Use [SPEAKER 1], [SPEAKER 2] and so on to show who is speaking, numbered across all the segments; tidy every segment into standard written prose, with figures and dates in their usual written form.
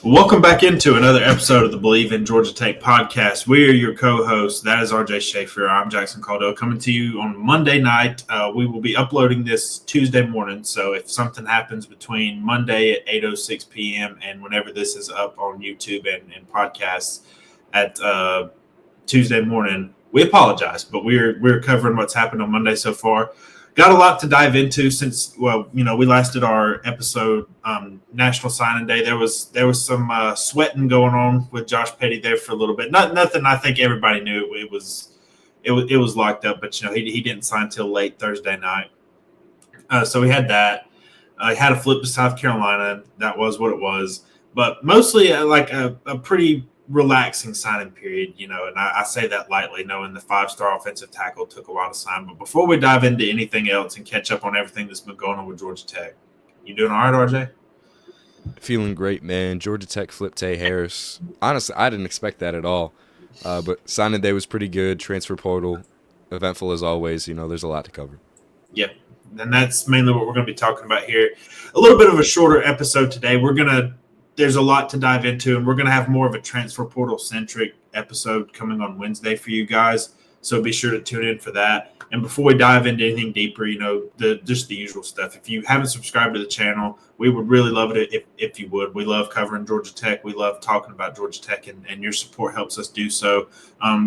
[SPEAKER 1] Welcome back into another episode of the Believe in Georgia Tech podcast. We are your co-hosts. That is RJ Schafer. I'm Jackson Caudell coming to you on Monday night. We will be uploading this Tuesday morning. So if something happens between Monday at 8:06 p.m. and whenever this is up on YouTube and podcasts at Tuesday morning, we apologize. But we're covering what's happened on Monday so far. Got a lot to dive into since we last did our episode National Signing Day. There was some sweating going on with Josh Petty there for a little bit. Nothing. I think everybody knew it was locked up, but he didn't sign till late Thursday night. So we had that. I had a flip to South Carolina. That was what it was, but mostly like a pretty relaxing signing period, and I say that lightly, knowing the five-star offensive tackle took a while to sign. But before we dive into anything else and catch up on everything that's been going on with Georgia Tech, you doing all right, RJ?
[SPEAKER 2] Feeling great, man. Georgia Tech flipped Tay Harris. Honestly, I didn't expect that at all. But signing day was pretty good. Transfer portal, eventful as always. There's a lot to cover.
[SPEAKER 1] Yep. And that's mainly what we're going to be talking about here. A little bit of a shorter episode today. There's a lot to dive into, and we're going to have more of a transfer portal centric episode coming on Wednesday for you guys. So be sure to tune in for that. And before we dive into anything deeper, just the usual stuff. If you haven't subscribed to the channel, we would really love it if you would. We love covering Georgia Tech. We love talking about Georgia Tech, and your support helps us do so.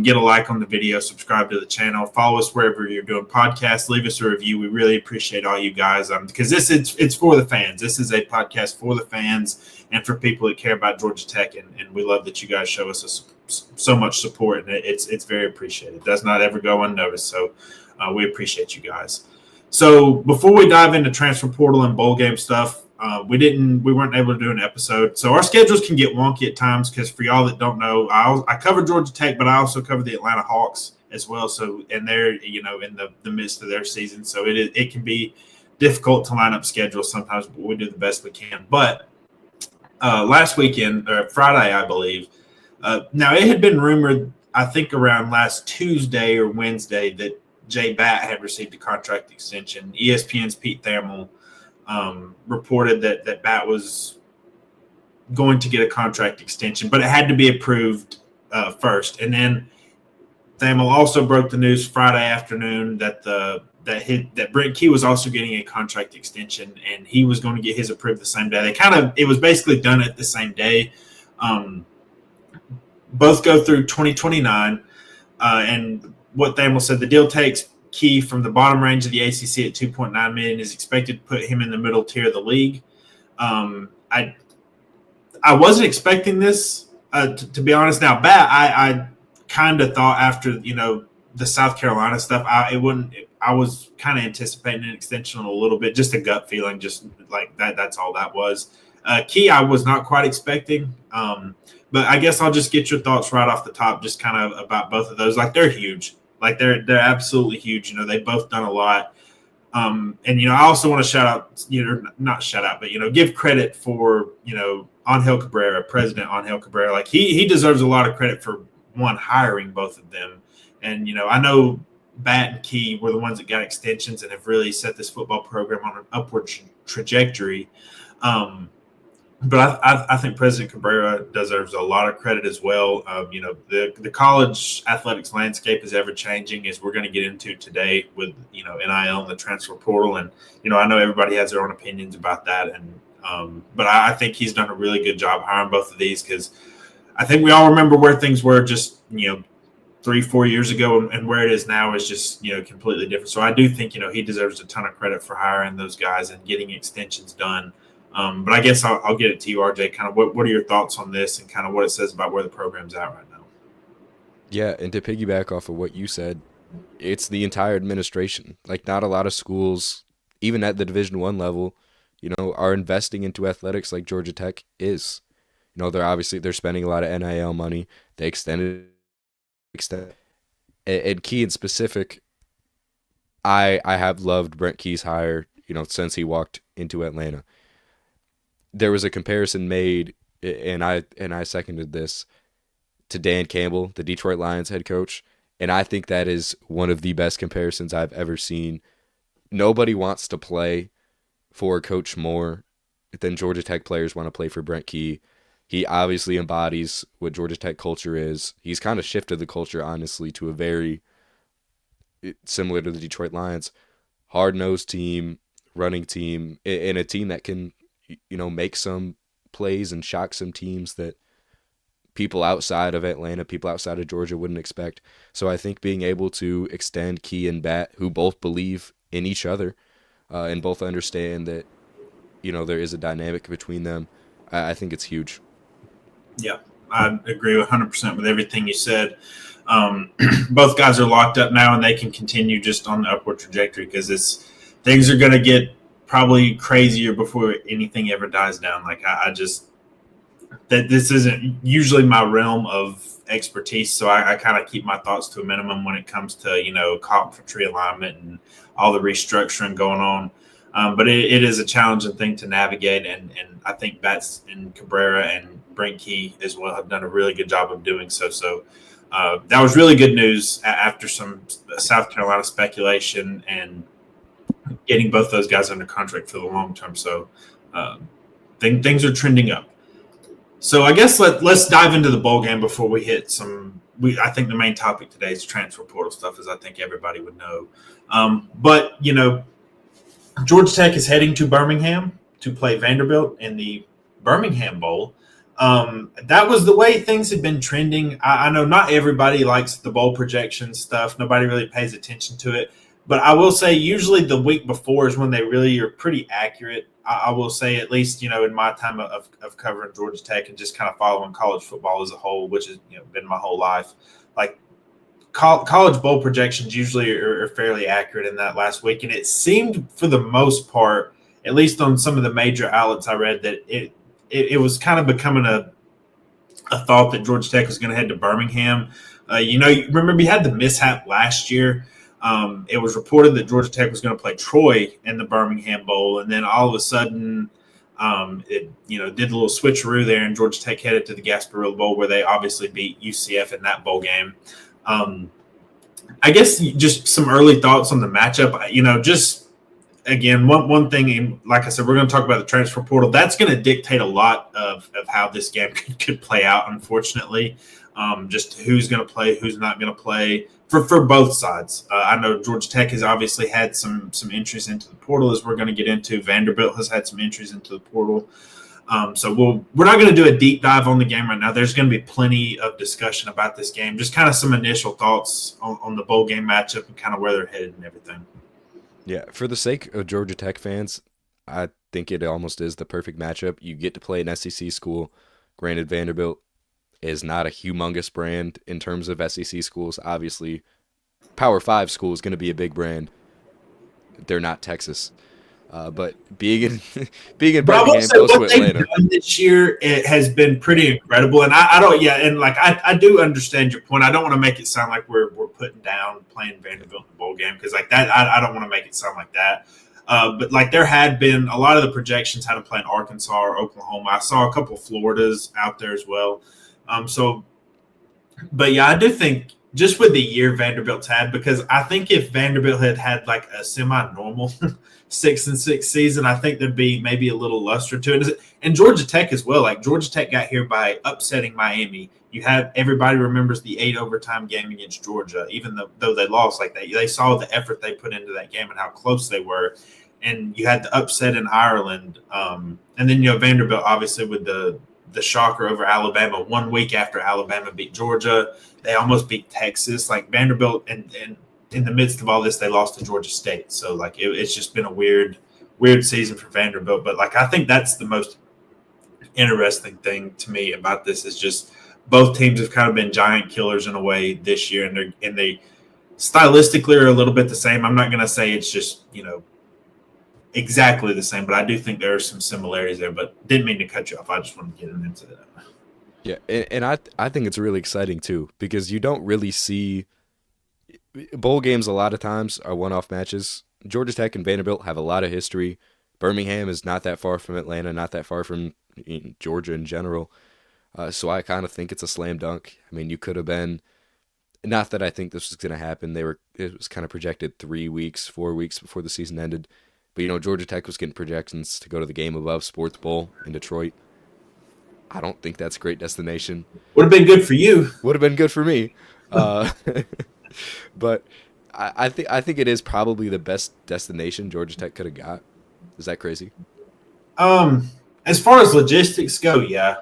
[SPEAKER 1] Get a like on the video, subscribe to the channel, follow us wherever you're doing podcasts, leave us a review. We really appreciate all you guys because it's for the fans. This is a podcast for the fans and for people that care about Georgia Tech, and we love that you guys show us so much support, and it's very appreciated. It does not ever go unnoticed, so we appreciate you guys. So before we dive into transfer portal and bowl game stuff, we weren't able to do an episode, so our schedules can get wonky at times because for y'all that don't know, I cover Georgia Tech, but I also cover the Atlanta Hawks as well. So and they're in the midst of their season, so it can be difficult to line up schedules sometimes, but we do the best we can. But last weekend, or Friday, I believe. Now, it had been rumored, I think, around last Tuesday or Wednesday that Jay Batt had received a contract extension. ESPN's Pete Thamel reported that Batt was going to get a contract extension, but it had to be approved first. And then Thamel also broke the news Friday afternoon that Brent was also getting a contract extension, and he was going to get his approved the same day. It was basically done at the same day. Both go through 2029, and what Thamel said, the deal takes Key from the bottom range of the ACC at $2.9 million, is expected to put him in the middle tier of the league. I wasn't expecting this, to be honest. Now, Batt, I kind of thought after the South Carolina stuff, I was kind of anticipating an extension a little bit, just a gut feeling, just like that. That's all that was. Key, I was not quite expecting. But I guess I'll just get your thoughts right off the top, just kind of about both of those. Like, they're huge. Like, they're absolutely huge. They've both done a lot. And, I also want to shout out, not shout out, but, give credit for, Angel Cabrera, President Angel Cabrera. Like, he deserves a lot of credit for, one, hiring both of them. And, I know Batt and Key were the ones that got extensions and have really set this football program on an upward trajectory. But I think President Cabrera deserves a lot of credit as well. The college athletics landscape is ever changing, as we're going to get into today with NIL and the transfer portal. And I know everybody has their own opinions about that. And but I think he's done a really good job hiring both of these, because I think we all remember where things were just 3-4 years ago, and where it is now is just completely different. So I do think he deserves a ton of credit for hiring those guys and getting extensions done. But I guess I'll get it to you, RJ. Kind of what are your thoughts on this and kind of what it says about where the program's at right now?
[SPEAKER 2] Yeah, and to piggyback off of what you said, it's the entire administration. Like, not a lot of schools, even at the Division I level, are investing into athletics like Georgia Tech is. They're spending a lot of NIL money. They extend. And Key in specific, I have loved Brent Key's hire, since he walked into Atlanta. There was a comparison made, and I seconded this, to Dan Campbell, the Detroit Lions head coach, and I think that is one of the best comparisons I've ever seen. Nobody wants to play for Coach more than Georgia Tech players want to play for Brent Key. He obviously embodies what Georgia Tech culture is. He's kind of shifted the culture, honestly, to a very similar to the Detroit Lions, hard nosed team, running team, and a team that can, make some plays and shock some teams that people outside of Atlanta, people outside of Georgia wouldn't expect. So I think being able to extend Key and Batt, who both believe in each other and both understand that, there is a dynamic between them, I think it's huge.
[SPEAKER 1] Yeah, I agree 100% with everything you said. Both guys are locked up now, and they can continue just on the upward trajectory because things are going to get probably crazier before anything ever dies down. Like I just that this isn't usually my realm of expertise, so I kind of keep my thoughts to a minimum when it comes to conference realignment and all the restructuring going on. But it is a challenging thing to navigate, and I think Batts and Cabrera and Brent Key as well have done a really good job of doing so. So that was really good news after some South Carolina speculation and getting both those guys under contract for the long term. So things are trending up. So I guess let's dive into the bowl game before we hit some. I think the main topic today is transfer portal stuff, as I think everybody would know. But Georgia Tech is heading to Birmingham to play Vanderbilt in the Birmingham Bowl. That was the way things had been trending. I know not everybody likes the bowl projection stuff. Nobody really pays attention to it. But I will say usually the week before is when they really are pretty accurate. I will say at least, in my time of covering Georgia Tech and just kind of following college football as a whole, which has been my whole life, like college bowl projections usually are fairly accurate in that last week. And it seemed for the most part, at least on some of the major outlets I read, that it was kind of becoming a thought that Georgia Tech was going to head to Birmingham. Remember we had the mishap last year. It was reported that Georgia Tech was going to play Troy in the Birmingham Bowl, and then all of a sudden, it did a little switcheroo there, and Georgia Tech headed to the Gasparilla Bowl, where they obviously beat UCF in that bowl game. I guess just some early thoughts on the matchup. Just again, one thing, and like I said, we're going to talk about the transfer portal. That's going to dictate a lot of how this game could play out, unfortunately. Just who's going to play, who's not going to play for both sides. I know Georgia Tech has obviously had some entries into the portal, as we're going to get into. Vanderbilt has had some entries into the portal. So we're not going to do a deep dive on the game right now. There's going to be plenty of discussion about this game. Just kind of some initial thoughts on the bowl game matchup and kind of where they're headed and everything.
[SPEAKER 2] Yeah, for the sake of Georgia Tech fans, I think it almost is the perfect matchup. You get to play an SEC school. Granted, Vanderbilt is not a humongous brand in terms of SEC schools. Obviously, Power 5 school is going to be a big brand. They're not Texas. But being in Birmingham, close to Atlanta,
[SPEAKER 1] done this year, it has been pretty incredible. And I don't, yeah, and like I do understand your point. I don't want to make it sound like we're putting down playing Vanderbilt in the bowl game, because like that, I don't want to make it sound like that. But like there had been a lot of the projections had them playing Arkansas or Oklahoma. I saw a couple of Floridas out there as well. But yeah, I do think just with the year Vanderbilt's had, because I think if Vanderbilt had like a semi-normal 6-6 season, I think there'd be maybe a little luster to it. And Georgia Tech as well. Like Georgia Tech got here by upsetting Miami. You have everybody remembers the 8 overtime game against Georgia, even though they lost. Like they saw the effort they put into that game and how close they were. And you had the upset in Ireland, and then Vanderbilt obviously with the shocker over Alabama 1 week after Alabama beat Georgia. They almost beat Texas. Like Vanderbilt, and in the midst of all this, they lost to Georgia State. So like it's just been a weird season for Vanderbilt. But like I think that's the most interesting thing to me about this is just both teams have kind of been giant killers in a way this year, and they stylistically are a little bit the same. I'm not going to say it's just exactly the same, but I do think there are some similarities there. But didn't mean to cut you off. I just want to get into that.
[SPEAKER 2] Yeah, and I think it's really exciting too, because you don't really see bowl games. A lot of times are one-off matches. Georgia Tech and Vanderbilt have a lot of history. Birmingham is not that far from Atlanta, not that far from Georgia in general. So I kind of think it's a slam dunk. I mean, you could have been. Not that I think this was going to happen. It was kind of projected 3 weeks, 4 weeks before the season ended. But Georgia Tech was getting projections to go to the Game Above Sports Bowl in Detroit. I don't think that's a great destination.
[SPEAKER 1] Would have been good for you.
[SPEAKER 2] Would have been good for me. Uh, but I think it is probably the best destination Georgia Tech could have got. Is that crazy?
[SPEAKER 1] Um, as far as logistics go, yeah.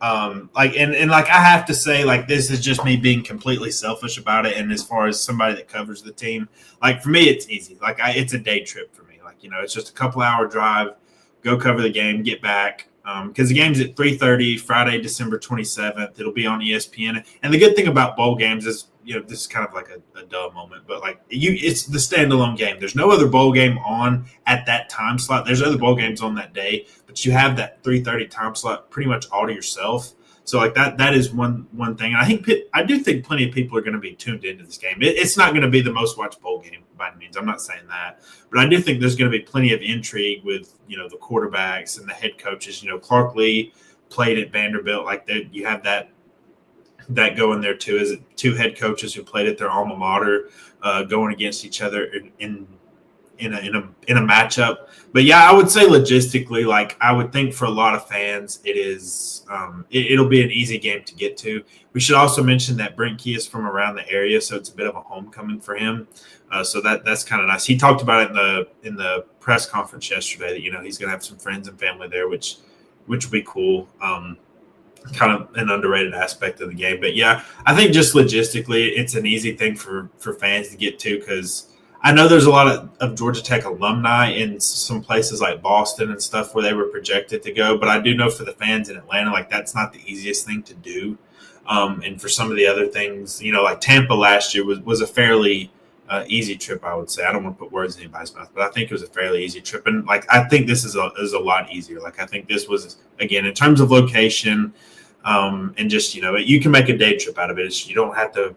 [SPEAKER 1] Like I have to say, like, this is just me being completely selfish about it. And as far as somebody that covers the team, like, for me, it's easy. Like, it's a day trip for me. Like, it's just a couple hour drive, go cover the game, get back. Because the game's at 3:30 Friday, December 27th. It'll be on ESPN. And the good thing about bowl games is, this is kind of like a duh moment, but like it's the standalone game. There's no other bowl game on at that time slot. There's other bowl games on that day, but you have that 3:30 time slot pretty much all to yourself. So like that is one thing. And I do think plenty of people are going to be tuned into this game. It's not going to be the most watched bowl game by any means. I'm not saying that, but I do think there's going to be plenty of intrigue with the quarterbacks and the head coaches. Clark Lee played at Vanderbilt. Like you have that going there too. Is it two head coaches who played at their alma mater going against each other in a matchup? But yeah, I would say logistically, like I would think for a lot of fans, it is it'll be an easy game to get to. We should also mention that Brent Key is from around the area, so it's a bit of a homecoming for him. So that's kind of nice. He talked about it in the press conference yesterday that he's going to have some friends and family there, which would be cool. Kind of an underrated aspect of the game. But yeah, I think just logistically, it's an easy thing for fans to get to, because I know there's a lot of Georgia Tech alumni in some places like Boston and stuff where they were projected to go. But I do know for the fans in Atlanta, like that's not the easiest thing to do. And for some of the other things, like Tampa last year was a fairly easy trip, I would say. I don't want to put words in anybody's mouth, but I think it was a fairly easy trip. And like I think this is a lot easier. Like I think this was, again, in terms of location, and just you can make a day trip out of it. You don't have to,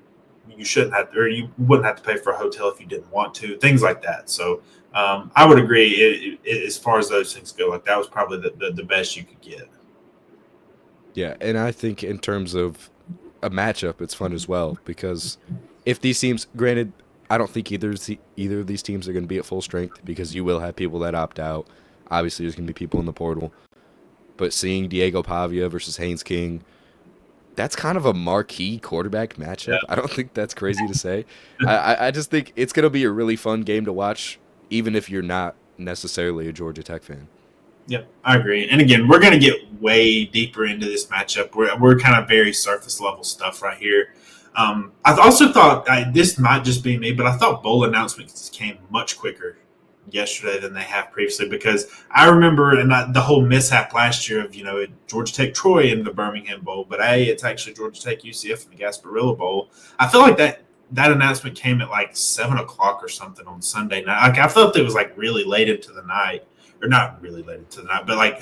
[SPEAKER 1] you shouldn't have to, or you wouldn't have to pay for a hotel if you didn't want to, things like that. So I would agree as far as those things go. Like that was probably the best you could get.
[SPEAKER 2] Yeah, and I think in terms of a matchup, it's fun as well, because if these teams, granted, I don't think either of these teams are going to be at full strength, because you will have people that opt out. Obviously, there's going to be people in the portal. But seeing Diego Pavia versus Haynes King, that's kind of a marquee quarterback matchup.
[SPEAKER 1] Yeah.
[SPEAKER 2] I don't think that's crazy to say. I just think it's going to be a really fun game to watch, even if you're not necessarily a Georgia Tech fan.
[SPEAKER 1] Yep, I agree. And again, we're going to get way deeper into this matchup. We're kind of very surface level stuff right here. I also thought this might just be me, but I thought bowl announcements came much quicker yesterday than they have previously, because I remember the whole mishap last year of Georgia Tech Troy in the Birmingham Bowl, but it's actually Georgia Tech UCF in the Gasparilla Bowl. I feel like that announcement came at like 7:00 or something on Sunday night. Like I felt it was like really late into the night, or not really late into the night, but like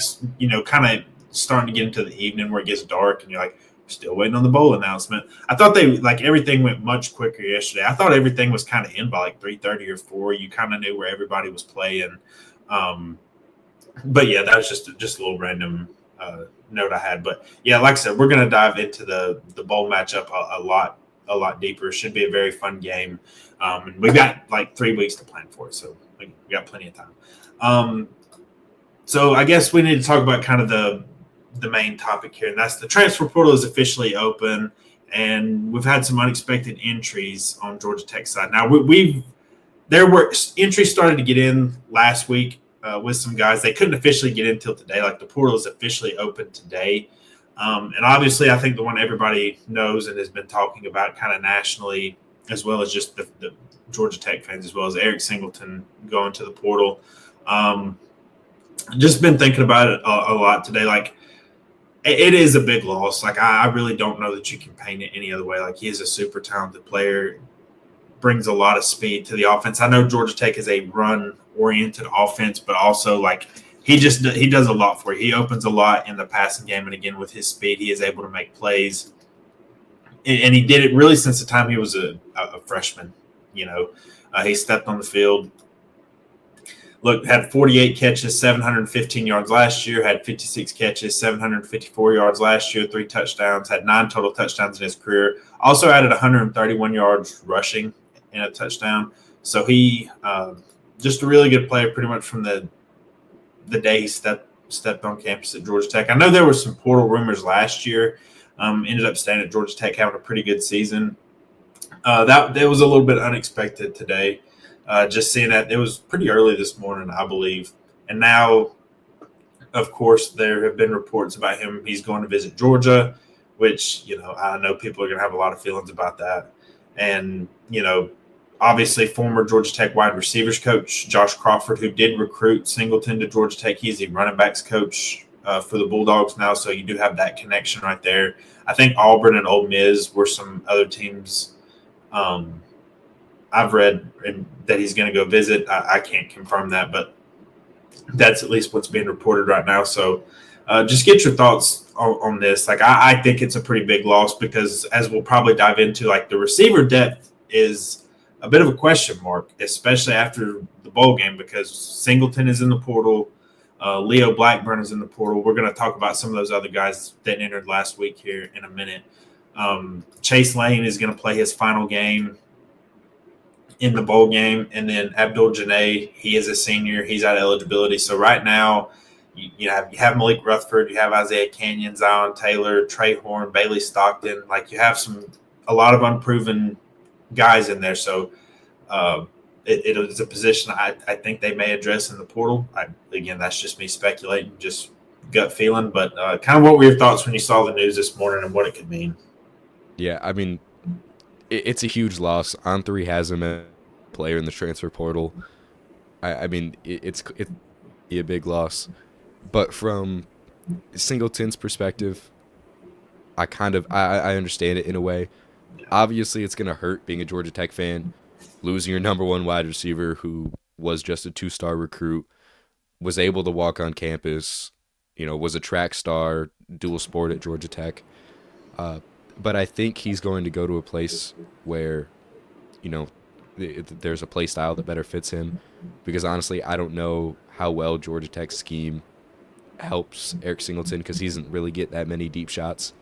[SPEAKER 1] kind of starting to get into the evening where it gets dark and you're like, still waiting on the bowl announcement. I thought everything went much quicker yesterday. I thought everything was kind of in by like 3:30 or 4. You kind of knew where everybody was playing. But yeah, that was just a little random note I had. But yeah, like I said, we're going to dive into the bowl matchup a lot deeper. It should be a very fun game. And we've got like 3 weeks to plan for it, so we got plenty of time. So I guess we need to talk about kind of the main topic here, and that's the transfer portal is officially open, and we've had some unexpected entries on Georgia Tech side. Now there were entries started to get in last week with some guys. They couldn't officially get in until today. Like the portal is officially open today, and obviously I think the one everybody knows and has been talking about kind of nationally, as well as just the Georgia Tech fans, as well as Eric Singleton going to the portal. Just been thinking about it a lot today. Like, it is a big loss. Like, I really don't know that you can paint it any other way. Like, he is a super talented player, brings a lot of speed to the offense. I know Georgia Tech is a run-oriented offense, but also, like, he does a lot for you. He opens a lot in the passing game, and again, with his speed, he is able to make plays. And he did it really since the time he was a freshman. He stepped on the field. Look, had 48 catches, 715 yards last year, had 56 catches, 754 yards last year, 3 touchdowns, had 9 total touchdowns in his career. Also added 131 yards rushing and a touchdown. So he just a really good player pretty much from the day he stepped stepped on campus at Georgia Tech. I know there were some portal rumors last year. Ended up staying at Georgia Tech, having a pretty good season. That was a little bit unexpected today. Just seeing that it was pretty early this morning, I believe. And now, of course, there have been reports about him. He's going to visit Georgia, which, I know people are going to have a lot of feelings about that. And, obviously former Georgia Tech wide receivers coach Josh Crawford, who did recruit Singleton to Georgia Tech. He's the running backs coach for the Bulldogs now, so you do have that connection right there. I think Auburn and Ole Miss were some other teams I've read that he's going to go visit. I can't confirm that, but that's at least what's being reported right now. So just get your thoughts on this. Like, I think it's a pretty big loss because, as we'll probably dive into, like, the receiver depth is a bit of a question mark, especially after the bowl game, because Singleton is in the portal. Leo Blackburn is in the portal. We're going to talk about some of those other guys that entered last week here in a minute. Chase Lane is going to play his final game in the bowl game. And then Abdul Janae, he is a senior. He's out of eligibility. So right now, you have Malik Rutherford, you have Isaiah Canyon, Zion Taylor, Trey Horn, Bailey Stockton. Like, you have a lot of unproven guys in there. So it is a position I think they may address in the portal. Again, that's just me speculating, just gut feeling. But kind of what were your thoughts when you saw the news this morning and what it could mean?
[SPEAKER 2] Yeah, I mean, it's a huge loss. On3 has him a player in the transfer portal. I mean, it's a big loss. But from Singleton's perspective, I understand it in a way. Obviously, it's going to hurt being a Georgia Tech fan, losing your number one wide receiver who was just a 2-star recruit, was able to walk on campus, was a track star, dual sport at Georgia Tech. But I think he's going to go to a place where, there's a play style that better fits him. Because honestly, I don't know how well Georgia Tech's scheme helps Eric Singleton, because he doesn't really get that many deep shots,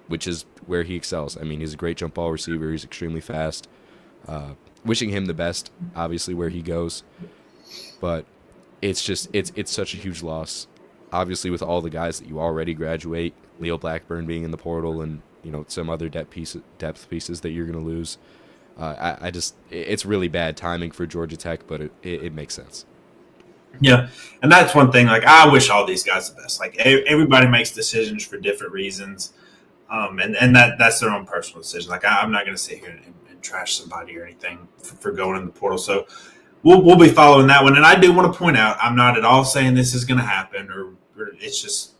[SPEAKER 2] which is where he excels. I mean, he's a great jump ball receiver. He's extremely fast. Wishing him the best, obviously, where he goes. But it's such a huge loss. Obviously, with all the guys that you already graduate, Leo Blackburn being in the portal, and some other depth pieces that you're going to lose. It's really bad timing for Georgia Tech, but it makes sense.
[SPEAKER 1] Yeah, and that's one thing. Like, I wish all these guys the best. Like, everybody makes decisions for different reasons. And that's their own personal decision. Like, I'm not going to sit here and trash somebody or anything for going in the portal. So we'll be following that one. And I do want to point out, I'm not at all saying this is going to happen, or it's just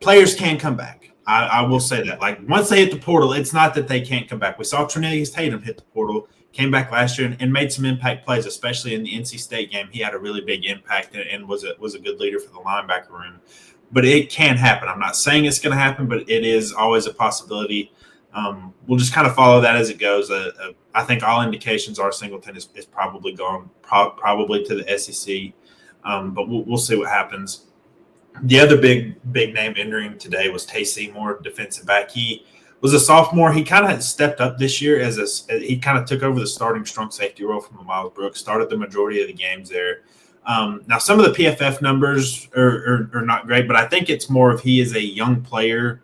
[SPEAKER 1] players can come back. I will say that. Like, once they hit the portal, it's not that they can't come back. We saw Trinelius Tatum hit the portal, came back last year and made some impact plays, especially in the NC State game. He had a really big impact and was a good leader for the linebacker room. But it can happen. I'm not saying it's going to happen, but it is always a possibility. We'll just kind of follow that as it goes. I think all indications are Singleton is probably gone, probably to the SEC. But we'll see what happens. The other big name entering today was Tay Seymour, defensive back. He was a sophomore. He kind of stepped up this year he kind of took over the starting strong safety role from Miles Brooks, started the majority of the games there. Now, some of the PFF numbers are not great, but I think it's more of he is a young player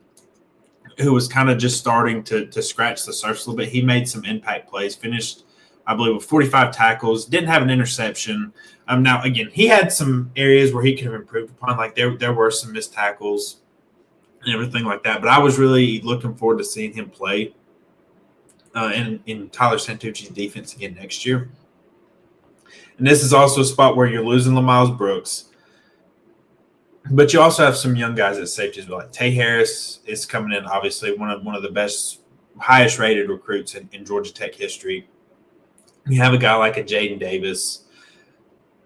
[SPEAKER 1] who was kind of just starting to scratch the surface a little bit. He made some impact plays, finished, I believe, with 45 tackles, didn't have an interception. Now, again, he had some areas where he could have improved upon. Like, there were some missed tackles and everything like that. But I was really looking forward to seeing him play in Tyler Santucci's defense again next year. And this is also a spot where you're losing LaMiles Brooks. But you also have some young guys at safety as well. Like Tay Harris is coming in, obviously, one of the best, highest rated recruits in Georgia Tech history. You have a guy like a Jaden Davis.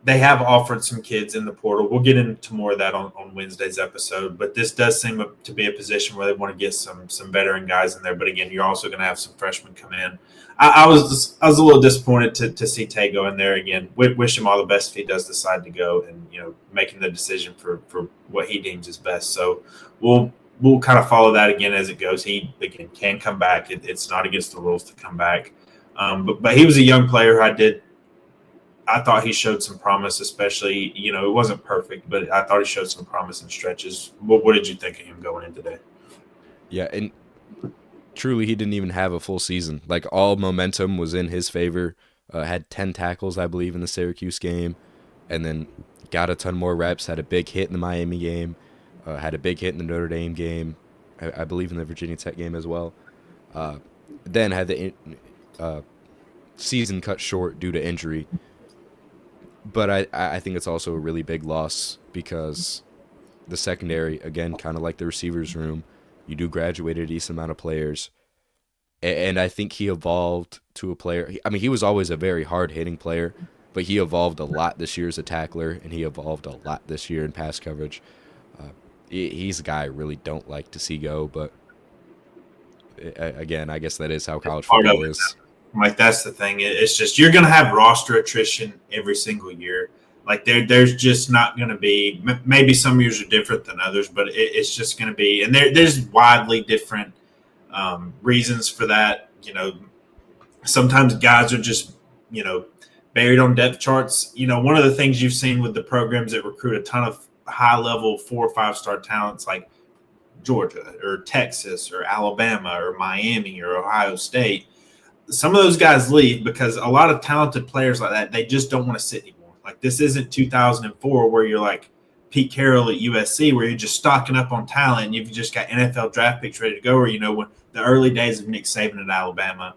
[SPEAKER 1] They have offered some kids in the portal. We'll get into more of that on Wednesday's episode. But this does seem to be a position where they want to get some veteran guys in there. But again, you're also going to have some freshmen come in. I was a little disappointed to see Tay go in there again. Wish him all the best if he does decide to go, and making the decision for what he deems is best. So we'll kind of follow that again as it goes. He again can come back. It's not against the rules to come back. But he was a young player who I did I thought he showed some promise, especially, it wasn't perfect, but I thought he showed some promise in stretches. What did you think of him going in today?
[SPEAKER 2] Yeah, and truly, he didn't even have a full season. Like, all momentum was in his favor. Had 10 tackles, I believe, in the Syracuse game, and then got a ton more reps. Had a big hit in the Miami game. Had a big hit in the Notre Dame game. I believe in the Virginia Tech game as well. Uh, then had the uh, season cut short due to injury. But I think it's also a really big loss because the secondary, again, kind of like the receivers room, you do graduate a decent amount of players. And I think he evolved to a player. I mean, he was always a very hard hitting player, but he evolved a lot this year as a tackler, and he evolved a lot this year in pass coverage. Uh, he's a guy I really don't like to see go, but again, I guess that is how college
[SPEAKER 1] Part of
[SPEAKER 2] football
[SPEAKER 1] it.
[SPEAKER 2] is.
[SPEAKER 1] Like, that's the thing. It's just you're going to have roster attrition every single year. Like, there's just not going to be. Maybe some years are different than others, but it's just going to be. And there's widely different reasons for that. Sometimes guys are just buried on depth charts. One of the things you've seen with the programs that recruit a ton of high level 4 or 5 star talents, like Georgia or Texas or Alabama or Miami or Ohio State, some of those guys leave because a lot of talented players like that, they just don't want to sit anymore. Like, this isn't 2004 where you're like Pete Carroll at USC, where you're just stocking up on talent and you've just got NFL draft picks ready to go. Or, when the early days of Nick Saban at Alabama,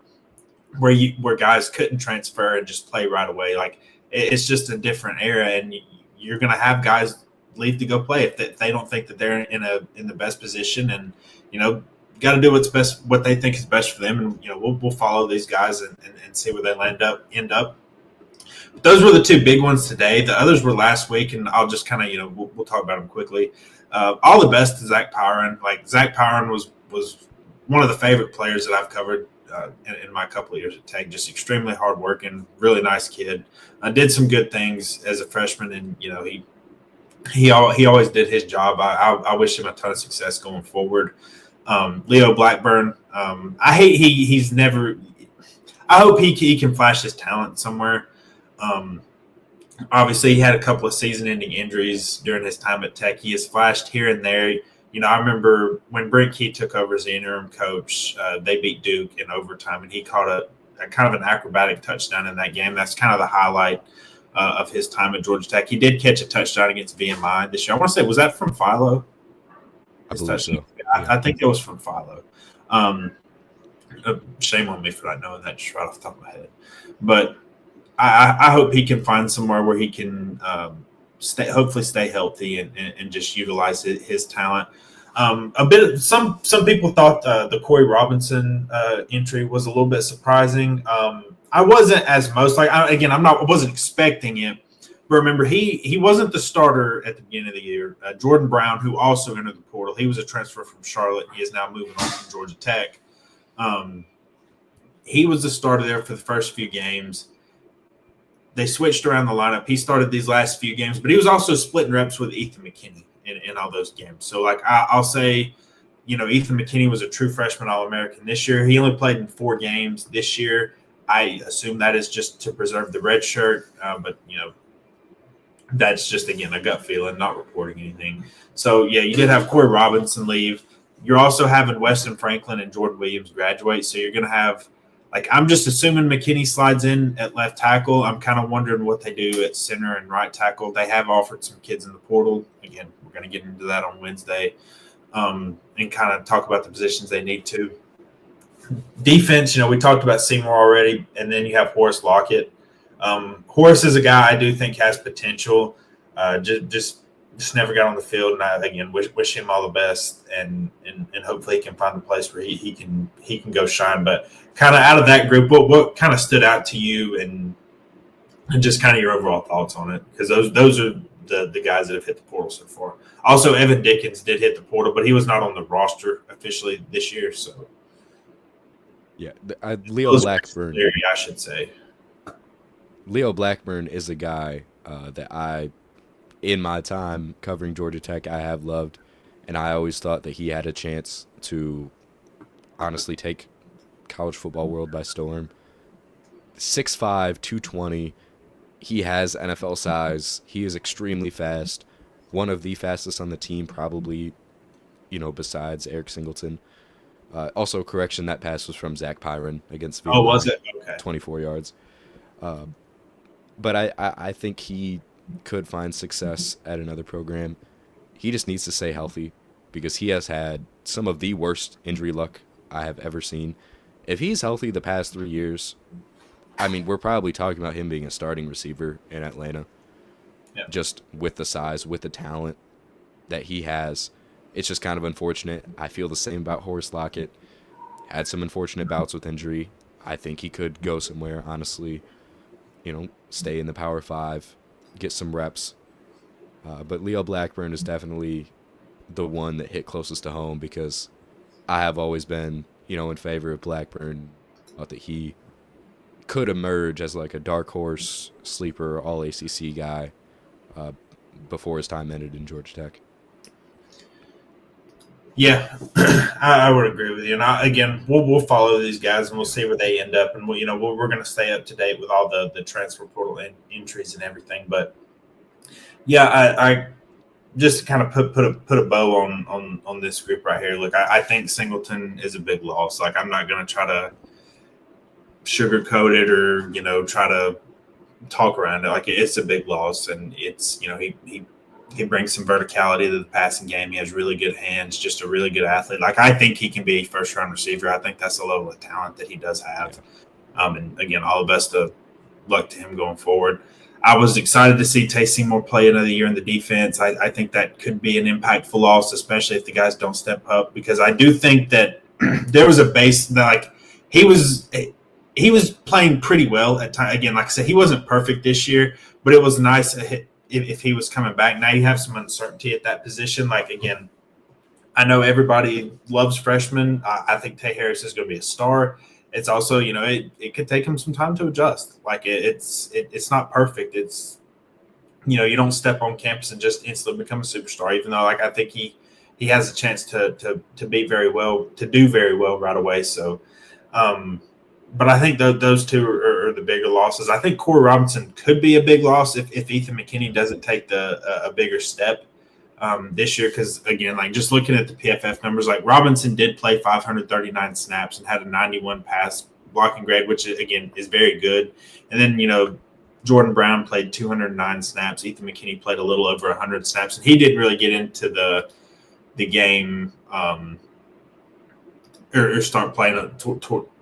[SPEAKER 1] where guys couldn't transfer and just play right away. Like, it's just a different era, and you're going to have guys leave to go play if they don't think that they're in the best position. And got to do what's best, what they think is best for them. And we'll follow these guys and see where they end up. But those were the two big ones today. The others were last week, and I'll just kind of we'll talk about them quickly. All the best to Zach Powern. Like, Zach Powern was one of the favorite players that I've covered in my couple of years at Tech. Just extremely hardworking, really nice kid. Did some good things as a freshman, and he always did his job. I wish him a ton of success going forward. Leo Blackburn. He's never. I hope he can flash his talent somewhere. Obviously, he had a couple of season-ending injuries during his time at Tech. He has flashed here and there. I remember when Brent Key took over as the interim coach, they beat Duke in overtime, and he caught a kind of an acrobatic touchdown in that game. That's kind of the highlight of his time at Georgia Tech. He did catch a touchdown against VMI this year. I want to say, was that from Philo?
[SPEAKER 2] I believe so.
[SPEAKER 1] I think it was from Philo. Shame on me for not knowing that just right off the top of my head. But I hope he can find somewhere where he can hopefully stay healthy and just utilize his talent. Some people thought the Corey Robinson entry was a little bit surprising. I wasn't as most like I wasn't expecting it. But remember, he wasn't the starter at the beginning of the year. Jordan Brown, who also entered the portal, he was a transfer from Charlotte. He is now moving on from Georgia Tech. He was the starter there for the first few games. They switched around the lineup. He started these last few games, but he was also splitting reps with Ethan McKinney in all those games. So, like, I'll say, Ethan McKinney was a true freshman All-American this year. He only played in 4 games this year. I assume that is just to preserve the red shirt, but that's just, again, a gut feeling, not reporting anything. So, yeah, you did have Corey Robinson leave. You're also having Weston Franklin and Jordan Williams graduate. So you're going to have, I'm just assuming McKinney slides in at left tackle. I'm kind of wondering what they do at center and right tackle. They have offered some kids in the portal. Again, we're going to get into that on Wednesday and kind of talk about the positions they need to. Defense, we talked about Seymour already, and then you have Horace Lockett. Horace is a guy I do think has potential. Just never got on the field, and I again wish him all the best, and hopefully he can find a place where he can go shine. But kind of out of that group, what kind of stood out to you, and just kind of your overall thoughts on it? Because those are the guys that have hit the portal so far. Also, Evan Dickens did hit the portal, but he was not on the roster officially this year. So
[SPEAKER 2] yeah, Leo Blackburn.
[SPEAKER 1] I should say.
[SPEAKER 2] Leo Blackburn is a guy that in my time covering Georgia Tech, I have loved, and I always thought that he had a chance to honestly take college football world by storm. 6'5", 220, he has NFL size. He is extremely fast. One of the fastest on the team, probably, besides Eric Singleton. Also, correction, that pass was from Zach Pyron against
[SPEAKER 1] Oh, was
[SPEAKER 2] Vietnam,
[SPEAKER 1] it? Okay.
[SPEAKER 2] 24 yards. But I think he could find success at another program. He just needs to stay healthy because he has had some of the worst injury luck I have ever seen. If he's healthy the past 3 years, I mean, we're probably talking about him being a starting receiver in Atlanta,
[SPEAKER 1] Yeah.
[SPEAKER 2] just with the size, with the talent that he has. It's just kind of unfortunate. I feel the same about Horace Lockett. Had some unfortunate bouts with injury. I think he could go somewhere, honestly, stay in the Power 5, get some reps. But Leo Blackburn is definitely the one that hit closest to home because I have always been, in favor of Blackburn. Thought that he could emerge as like a dark horse sleeper all ACC guy before his time ended in Georgia Tech.
[SPEAKER 1] Yeah, I would agree with you. And again, we'll follow these guys and we'll see where they end up. And we're going to stay up to date with all the transfer portal entries and everything. But yeah, I just to kind of put a bow on this group right here. Look, I think Singleton is a big loss. Like, I'm not going to try to sugarcoat it or try to talk around it. Like, it's a big loss, and it's he brings some verticality to the passing game. He has really good hands, just a really good athlete. Like, I think he can be a first-round receiver. I think that's the level of talent that he does have. And, again, all the best of luck to him going forward. I was excited to see Tay Seymour play another year in the defense. I think that could be an impactful loss, especially if the guys don't step up, because I do think that there was a base that, like, he was playing pretty well at time. Again, like I said, he wasn't perfect this year, but it was nice if he was coming back. Now you have some uncertainty at that position. Like, again, I know everybody loves freshmen. I think Tay Harris is going to be a star. It's also, it could take him some time to adjust. Like, it's not perfect. It's, you don't step on campus and just instantly become a superstar, even though, like, I think he has a chance to do very well right away. So, but I think those two are the bigger losses. I think Corey Robinson could be a big loss if Ethan McKinney doesn't take a bigger step this year. Because, again, like, just looking at the PFF numbers, like, Robinson did play 539 snaps and had a 91 pass blocking grade, which, again, is very good. And then, Jordan Brown played 209 snaps. Ethan McKinney played a little over 100 snaps. And he didn't really get into the game or start playing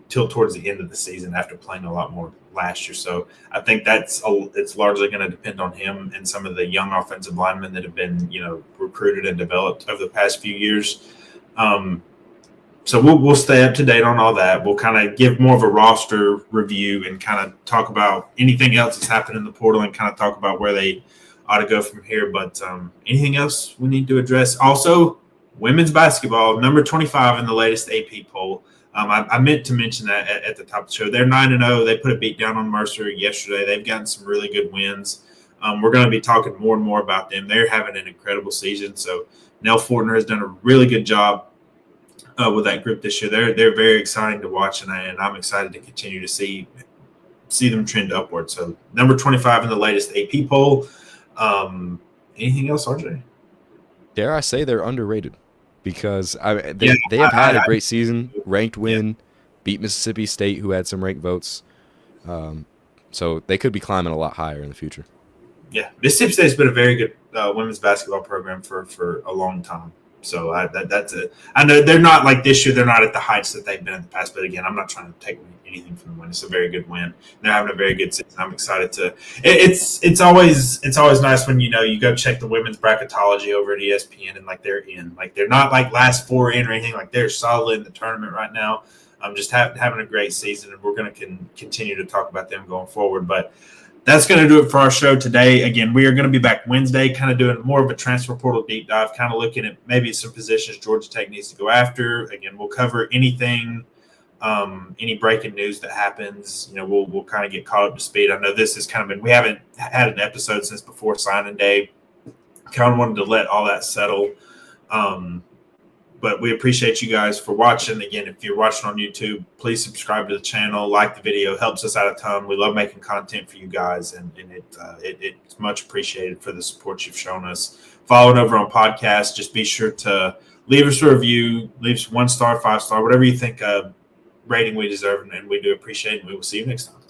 [SPEAKER 1] till towards the end of the season after playing a lot more last year. So I think it's largely going to depend on him and some of the young offensive linemen that have been, recruited and developed over the past few years. So we'll stay up to date on all that. We'll kind of give more of a roster review and kind of talk about anything else that's happened in the portal and kind of talk about where they ought to go from here. But anything else we need to address? Also, women's basketball, number 25 in the latest AP poll. I meant to mention that at the top of the show. They're 9-0. They put a beat down on Mercer yesterday. They've gotten some really good wins. We're going to be talking more and more about them. They're having an incredible season. So Nell Fortner has done a really good job with that group this year. They're very exciting to watch, and I'm excited to continue to see them trend upward. So number 25 in the latest AP poll. Anything else, RJ?
[SPEAKER 2] Dare I say they're underrated? Because they have had a great season, ranked win, beat Mississippi State, who had some ranked votes. So they could be climbing a lot higher in the future.
[SPEAKER 1] Yeah, Mississippi State's been a very good women's basketball program for a long time. So that's it. I know they're not like this year. They're not at the heights that they've been in the past. But again, I'm not trying to take anything from the win. It's a very good win. They're having a very good season. I'm excited to. It's always nice when you go check the women's bracketology over at ESPN and like they're in. Like they're not like last four in or anything. Like they're solid in the tournament right now. I'm just having a great season, and we're going to continue to talk about them going forward. But that's going to do it for our show today. Again, we are going to be back Wednesday, kind of doing more of a transfer portal deep dive, kind of looking at maybe some positions Georgia Tech needs to go after. Again, we'll cover anything, any breaking news that happens. We'll kind of get caught up to speed. I know this has kind of been – we haven't had an episode since before signing day. Kind of wanted to let all that settle. But But we appreciate you guys for watching. Again, if you're watching on YouTube, please subscribe to the channel, like the video. Helps us out a ton. We love making content for you guys, and it's much appreciated for the support you've shown us. Follow it over on podcast. Just be sure to leave us a review, leave us 1 star, 5 star, whatever you think rating we deserve, and we do appreciate it. We will see you next time.